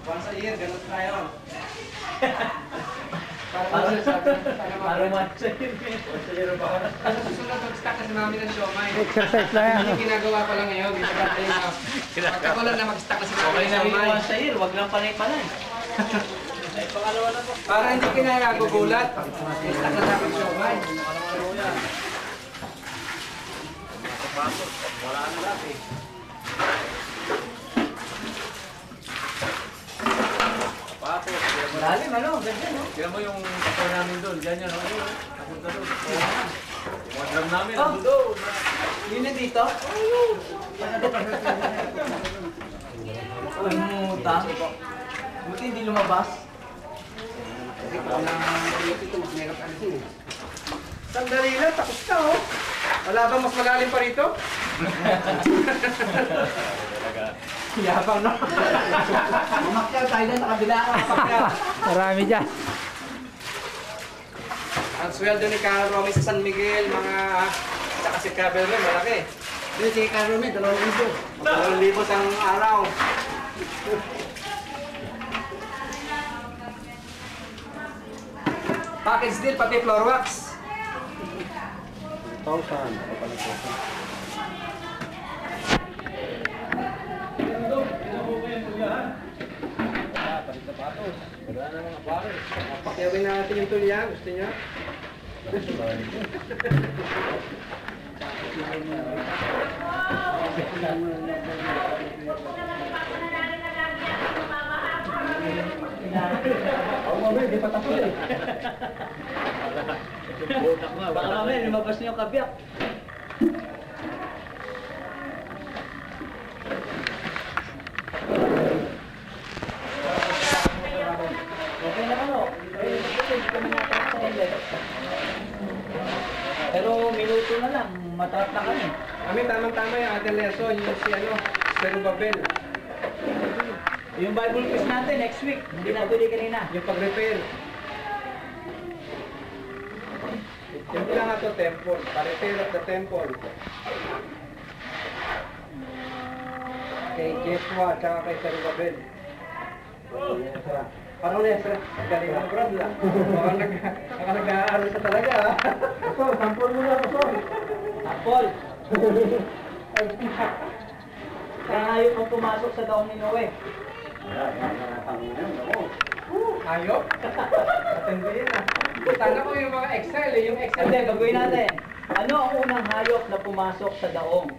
Once a year, ganun tayo. Para once a year ba? Kasi susunod mag-stack kasi mami ng siomay. Exercise lang yan. Yung ginagawa ko lang ngayon, dito ba tayo na pagkakulan na mag-stack kasi mami Okay ng na rin siomay. once a year, wag lang panay-panay. Ay, pangalawa na po. Para hindi kinagagugulat, mag-stack na dapat siomay. Wala na lahat eh. Patos. Malalim, ano? Ganda, no? Kaya mo yung kapwa namin doon, ganyan, ano? Napunta doon. Mga drum namin, Oh. doon. Yun na dito? Uy, mutang. Buti hindi lumabas. Sandali lang, tapos na, oh. Wala bang mas malalim pa rito? Yabang, no? Umakyat tayo na sa kabila. Marami dyan. Ang sweldo ni Carl Romy sa San Miguel, mga... Saka si Cabell rin, malaki. Hindi, si Carl Romy, 2,000. 2,000 ang araw. Package deal, pati floor wax. 1,000. Wala na mga pare. Pakyawin natin yung tulya, gusto niya? Ako mamaya, di pa tapos eh. Baka mamaya lumabas niyo yung kabiyak. Okay na ano? Pero minuto na lang, matrap na kami. Kami tamang-tama yung ating lesson, yung si ano, Serubabel. Yung Bible quiz natin next week, hindi natuloy kanina. Yung pag-repair. Yung lang ato temple, pa-repair of the temple. Kay Joshua, tsaka kay Serubabel. Parang Nesra, galing ng Brad lang. Baka nag-aaral ka talaga, ha? Pasol, sampol mo na, Pasol. Apol! Kaya ayaw kang pumasok sa daong ni Noe. Ayok? Matindi yun, ha? Sana ko yung mga Excel, eh. Yung Excel. Hindi, gagawin natin. Ano ang unang hayop na pumasok sa daong?